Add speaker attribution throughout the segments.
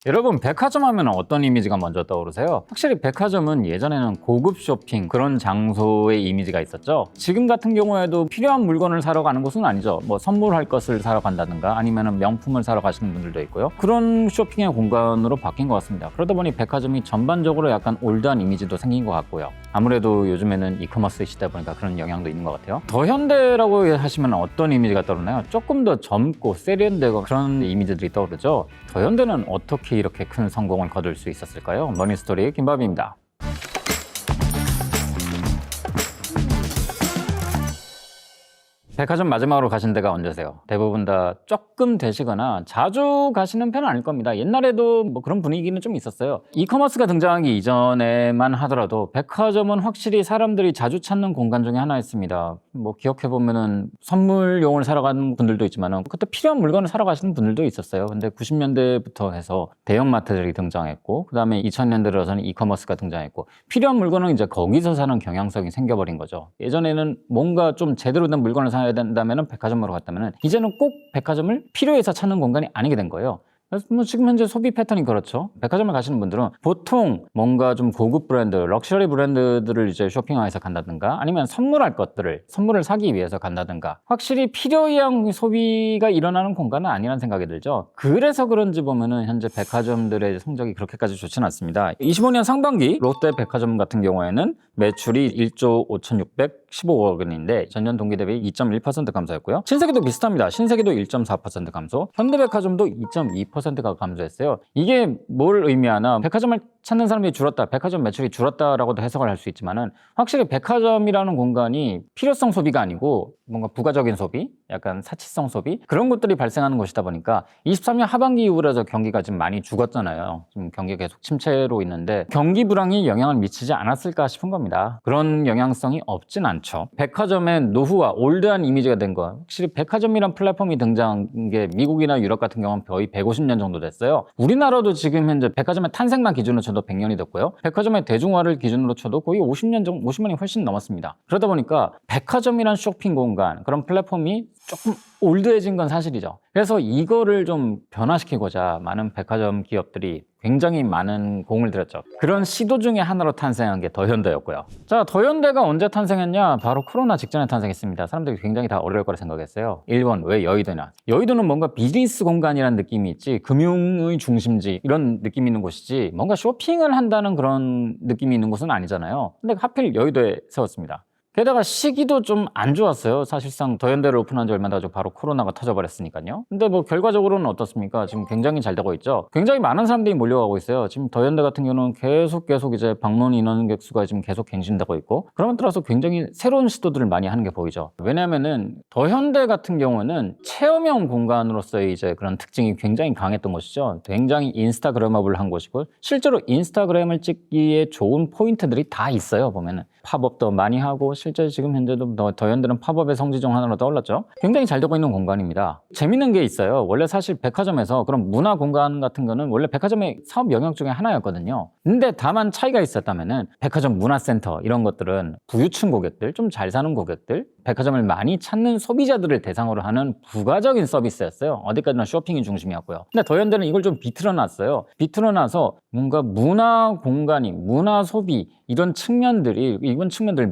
Speaker 1: 여러분, 백화점 하면 어떤 이미지가 먼저 떠오르세요? 확실히 백화점은 예전에는 고급 쇼핑 그런 장소의 이미지가 있었죠. 지금 같은 경우에도 필요한 물건을 사러 가는 곳은 아니죠. 뭐 선물할 것을 사러 간다든가 아니면 명품을 사러 가시는 분들도 있고요. 그런 쇼핑의 공간으로 바뀐 것 같습니다. 그러다 보니 백화점이 전반적으로 약간 올드한 이미지도 생긴 것 같고요. 아무래도 요즘에는 이커머스 시대다 보니까 그런 영향도 있는 것 같아요. 더현대라고 하시면 어떤 이미지가 떠오르나요? 조금 더 젊고 세련되고 그런 이미지들이 떠오르죠. 더현대는 어떻게 이렇게 큰 성공을 거둘 수 있었을까요? 머니스토리 김밥입니다. 백화점 마지막으로 가신 데가 언제세요? 대부분 다 조금 되시거나 자주 가시는 편은 아닐 겁니다. 옛날에도 뭐 그런 분위기는 좀 있었어요. 이커머스가 등장하기 이전에만 하더라도 백화점은 확실히 사람들이 자주 찾는 공간 중에 하나였습니다. 뭐 기억해보면은 선물용을 사러 가는 분들도 있지만은 그때 필요한 물건을 사러 가시는 분들도 있었어요. 근데 90년대부터 해서 대형마트들이 등장했고 그 다음에 2000년대 들어서는 이커머스가 등장했고 필요한 물건은 이제 거기서 사는 경향성이 생겨버린 거죠. 예전에는 뭔가 좀 제대로 된 물건을 사야 된다면 백화점으로 갔다면 이제는 꼭 백화점을 필요해서 찾는 공간이 아니게 된 거예요. 그래서 뭐 지금 현재 소비 패턴이 그렇죠. 백화점을 가시는 분들은 보통 뭔가 좀 고급 브랜드, 럭셔리 브랜드들을 이제 쇼핑해서 간다든가 아니면 선물할 것들을 선물을 사기 위해서 간다든가 확실히 필요 이상 소비가 일어나는 공간은 아니라는 생각이 들죠. 그래서 그런지 보면은 현재 백화점들의 성적이 그렇게까지 좋지는 않습니다. 25년 상반기 롯데 백화점 같은 경우에는 매출이 1조 5,615억 원인데 전년 동기 대비 2.1% 감소했고요. 신세계도 비슷합니다. 신세계도 1.4% 감소, 현대백화점도 2.2%가 감소했어요. 이게 뭘 의미하나 백화점을 찾는 사람들이 줄었다, 백화점 매출이 줄었다라고도 해석을 할 수 있지만은 확실히 백화점이라는 공간이 필요성 소비가 아니고 뭔가 부가적인 소비, 약간 사치성 소비 그런 것들이 발생하는 것이다 보니까 23년 하반기 이후로 해서 경기가 지금 많이 죽었잖아요. 지금 경기가 계속 침체로 있는데 경기 불황이 영향을 미치지 않았을까 싶은 겁니다. 그런 영향성이 없진 않죠. 백화점의 노후와 올드한 이미지가 된 거, 확실히 백화점이란 플랫폼이 등장한 게 미국이나 유럽 같은 경우는 거의 150년 정도 됐어요. 우리나라도 지금 현재 백화점의 탄생만 기준으로 쳐도 100년이 됐고요. 백화점의 대중화를 기준으로 쳐도 거의 50년이 훨씬 넘었습니다. 그러다 보니까 백화점이란 쇼핑 공간, 그런 플랫폼이 조금 올드해진 건 사실이죠. 그래서 이거를 좀 변화시키고자 많은 백화점 기업들이 굉장히 많은 공을 들였죠. 그런 시도 중에 하나로 탄생한 게 더현대였고요. 자, 더현대가 언제 탄생했냐? 바로 코로나 직전에 탄생했습니다. 사람들이 굉장히 다 어려울 거라 생각했어요. 1번, 왜 여의도냐? 여의도는 뭔가 비즈니스 공간이라는 느낌이 있지, 금융의 중심지 이런 느낌이 있는 곳이지 뭔가 쇼핑을 한다는 그런 느낌이 있는 곳은 아니잖아요. 근데 하필 여의도에 세웠습니다. 게다가 시기도 좀 안 좋았어요. 사실상 더현대를 오픈한 지 얼마 안 돼서 바로 코로나가 터져버렸으니까요. 근데 뭐 결과적으로는 어떻습니까? 지금 굉장히 잘 되고 있죠. 굉장히 많은 사람들이 몰려가고 있어요. 지금 더현대 같은 경우는 계속 이제 방문 인원객 수가 지금 계속 갱신되고 있고 그러면 따라서 굉장히 새로운 시도들을 많이 하는 게 보이죠. 왜냐하면은 더현대 같은 경우는 체험형 공간으로서의 이제 그런 특징이 굉장히 강했던 것이죠. 굉장히 인스타그래머블한 곳이고 실제로 인스타그램을 찍기에 좋은 포인트들이 다 있어요. 보면은 팝업도 많이 하고 실제 지금 현재도 더현대는 팝업의 성지 중 하나로 떠올랐죠. 굉장히 잘 되고 있는 공간입니다. 재밌는 게 있어요. 원래 사실 백화점에서 그런 문화 공간 같은 거는 원래 백화점의 사업 영역 중에 하나였거든요. 근데 다만 차이가 있었다면은 백화점 문화센터 이런 것들은 부유층 고객들, 좀 잘 사는 고객들, 백화점을 많이 찾는 소비자들을 대상으로 하는 부가적인 서비스였어요. 어디까지나 쇼핑이 중심이었고요. 근데 더현대는 이걸 좀 비틀어놨어요. 비틀어놔서 뭔가 문화 공간이, 문화 소비 이런 측면들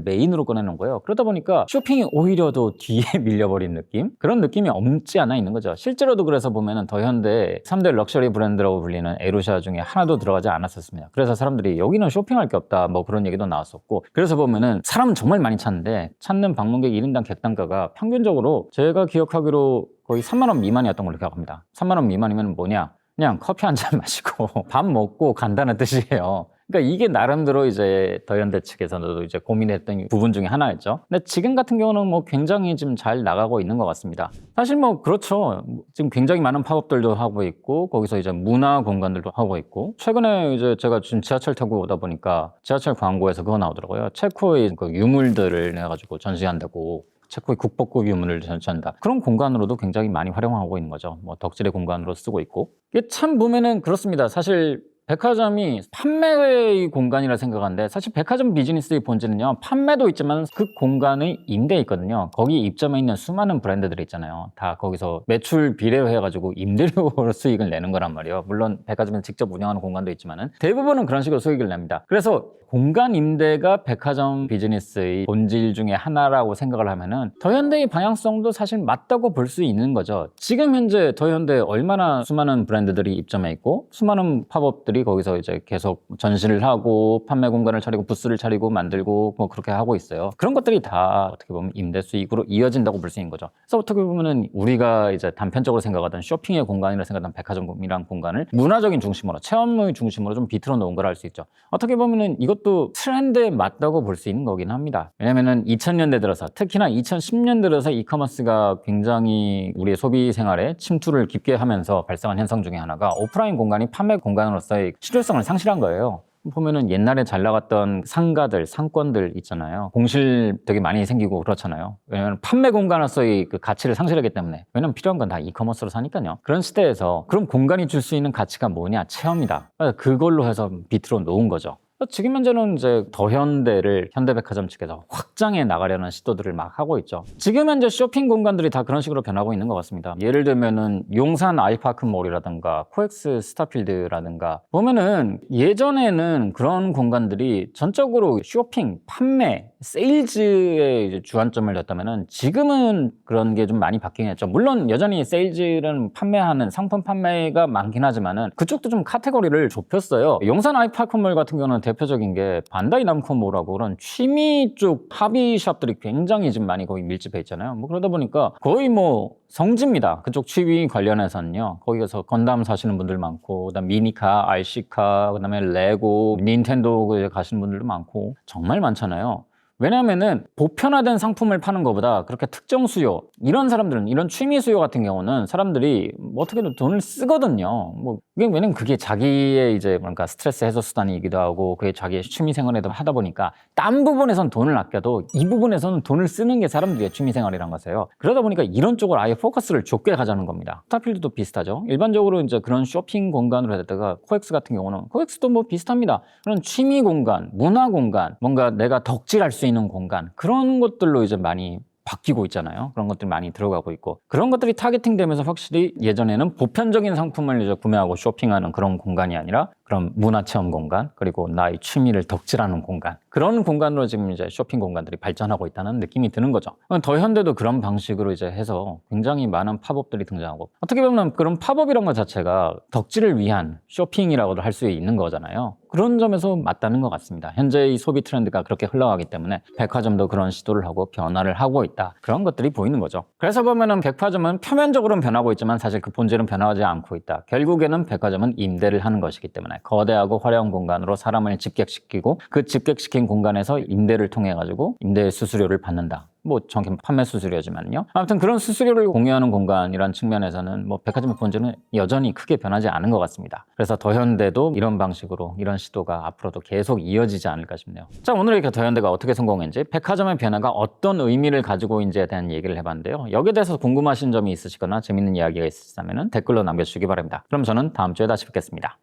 Speaker 1: 메인으로 꺼내는 거예요. 그러다 보니까 쇼핑이 오히려 더 뒤에 밀려버린 느낌? 그런 느낌이 없지 않아 있는 거죠. 실제로도 그래서 보면은 더현대 3대 럭셔리 브랜드라고 불리는 에루샤 중에 하나도 들어가지 않았었습니다. 그래서 사람들이 여기는 쇼핑할 게 없다 뭐 그런 얘기도 나왔었고 그래서 보면은 사람은 정말 많이 찾는데 찾는 방문객 1인당 객단가가 평균적으로 제가 기억하기로 거의 3만 원 미만이었던 걸로 기억합니다. 3만 원 미만이면 뭐냐? 그냥 커피 한 잔 마시고 밥 먹고 간다는 뜻이에요. 그러니까 이게 나름대로 이제 더현대 측에서도 이제 고민했던 부분 중에 하나였죠. 근데 지금 같은 경우는 뭐 굉장히 지금 잘 나가고 있는 것 같습니다. 사실 뭐 그렇죠. 지금 굉장히 많은 팝업들도 하고 있고 거기서 이제 문화 공간들도 하고 있고 최근에 이제 제가 지금 지하철 타고 오다 보니까 지하철 광고에서 그거 나오더라고요. 체코의 그 유물들을 내가지고 전시한다고. 체코의 국보급 유물을 전시한다. 그런 공간으로도 굉장히 많이 활용하고 있는 거죠. 뭐 덕질의 공간으로 쓰고 있고. 이게 참 보면은 그렇습니다. 사실 백화점이 판매의 공간이라 생각하는데 사실 백화점 비즈니스의 본질은요, 판매도 있지만 그 공간의 임대에 있거든요. 거기 입점해 있는 수많은 브랜드들이 있잖아요. 다 거기서 매출 비례해가지고 임대료로 수익을 내는 거란 말이에요. 물론 백화점에서 직접 운영하는 공간도 있지만은 대부분은 그런 식으로 수익을 냅니다. 그래서 공간 임대가 백화점 비즈니스의 본질 중에 하나라고 생각을 하면은 더현대의 방향성도 사실 맞다고 볼 수 있는 거죠. 지금 현재 더현대 얼마나 수많은 브랜드들이 입점해 있고 수많은 팝업들이 거기서 이제 계속 전시를 하고 판매 공간을 차리고 부스를 차리고 만들고 뭐 그렇게 하고 있어요. 그런 것들이 다 어떻게 보면 임대 수익으로 이어진다고 볼 수 있는 거죠. 그래서 어떻게 보면은 우리가 이제 단편적으로 생각하던 쇼핑의 공간이라 생각하던 백화점이란 공간을 문화적인 중심으로 체험의 중심으로 좀 비틀어 놓은 걸 알 수 있죠. 어떻게 보면은 이것도 트렌드에 맞다고 볼 수 있는 거긴 합니다. 왜냐면은 2000년대 들어서 특히나 2010년 들어서 이커머스가 굉장히 우리의 소비 생활에 침투를 깊게 하면서 발생한 현상 중에 하나가 오프라인 공간이 판매 공간으로서의 실효성을 상실한 거예요. 보면은 옛날에 잘 나갔던 상가들, 상권들 있잖아요. 공실 되게 많이 생기고 그렇잖아요. 왜냐면 판매 공간으로서의 그 가치를 상실하기 때문에. 왜냐면 필요한 건 다 이커머스로 사니까요. 그런 시대에서 그럼 공간이 줄 수 있는 가치가 뭐냐? 체험이다. 그걸로 해서 비틀어 놓은 거죠. 지금 현재는 이제 더현대를 현대백화점 측에서 확장해 나가려는 시도들을 막 하고 있죠. 지금 현재 쇼핑 공간들이 다 그런 식으로 변하고 있는 것 같습니다. 예를 들면은 용산 아이파크몰이라든가 코엑스 스타필드라든가 보면은 예전에는 그런 공간들이 전적으로 쇼핑, 판매, 세일즈에 이제 주안점을 뒀다면은 지금은 그런 게 좀 많이 바뀌긴 했죠. 물론 여전히 세일즈는 판매하는 상품 판매가 많긴 하지만은 그쪽도 좀 카테고리를 좁혔어요. 용산 아이파크몰 같은 경우는 대표적인 게 반다이 남코몰하고 그런 취미 쪽 하비샵들이 굉장히 지금 많이 거기 밀집해 있잖아요. 뭐 그러다 보니까 거의 뭐 성지입니다. 그쪽 취미 관련해서는요. 거기 가서 건담 사시는 분들 많고, 그다음 미니카, RC카, 그다음에 레고, 닌텐도 가시는 분들도 많고 정말 많잖아요. 왜냐하면은 보편화된 상품을 파는 것보다 그렇게 특정 수요, 이런 사람들은, 이런 취미 수요 같은 경우는 사람들이 뭐 어떻게든 돈을 쓰거든요. 뭐 왜냐면 그게 자기의 이제 뭔가 스트레스 해소 수단이기도 하고 그게 자기의 취미 생활에도 하다 보니까 딴 부분에선 돈을 아껴도 이 부분에서는 돈을 쓰는 게 사람들의 취미 생활이란 거예요. 그러다 보니까 이런 쪽으로 아예 포커스를 좁게 가자는 겁니다. 스타필드도 비슷하죠. 일반적으로 이제 그런 쇼핑 공간으로 했다가 코엑스 같은 경우는 코엑스도 뭐 비슷합니다. 그런 취미 공간, 문화 공간, 뭔가 내가 덕질할 수 있는 공간, 그런 것들로 이제 많이 바뀌고 있잖아요. 그런 것들이 많이 들어가고 있고 그런 것들이 타겟팅 되면서 확실히 예전에는 보편적인 상품을 이제 구매하고 쇼핑하는 그런 공간이 아니라 그런 문화체험 공간, 그리고 나의 취미를 덕질하는 공간, 그런 공간으로 지금 이제 쇼핑 공간들이 발전하고 있다는 느낌이 드는 거죠. 더현대도 그런 방식으로 이제 해서 굉장히 많은 팝업들이 등장하고 어떻게 보면 그런 팝업이란 것 자체가 덕질을 위한 쇼핑이라고도 할 수 있는 거잖아요. 그런 점에서 맞다는 것 같습니다. 현재의 소비 트렌드가 그렇게 흘러가기 때문에 백화점도 그런 시도를 하고 변화를 하고 있다. 그런 것들이 보이는 거죠. 그래서 보면은 백화점은 표면적으로는 변하고 있지만 사실 그 본질은 변하지 않고 있다. 결국에는 백화점은 임대를 하는 것이기 때문에 거대하고 화려한 공간으로 사람을 집객시키고 그 집객시킨 공간에서 임대를 통해 가지고 임대 수수료를 받는다. 뭐 정확히 판매 수수료지만요. 아무튼 그런 수수료를 공유하는 공간이란 측면에서는 뭐 백화점의 본질은 여전히 크게 변하지 않은 것 같습니다. 그래서 더현대도 이런 방식으로 이런 시도가 앞으로도 계속 이어지지 않을까 싶네요. 자, 오늘 이렇게 더현대가 어떻게 성공했는지, 백화점의 변화가 어떤 의미를 가지고 있는지에 대한 얘기를 해봤는데요. 여기에 대해서 궁금하신 점이 있으시거나 재밌는 이야기가 있으시다면 댓글로 남겨주시기 바랍니다. 그럼 저는 다음 주에 다시 뵙겠습니다.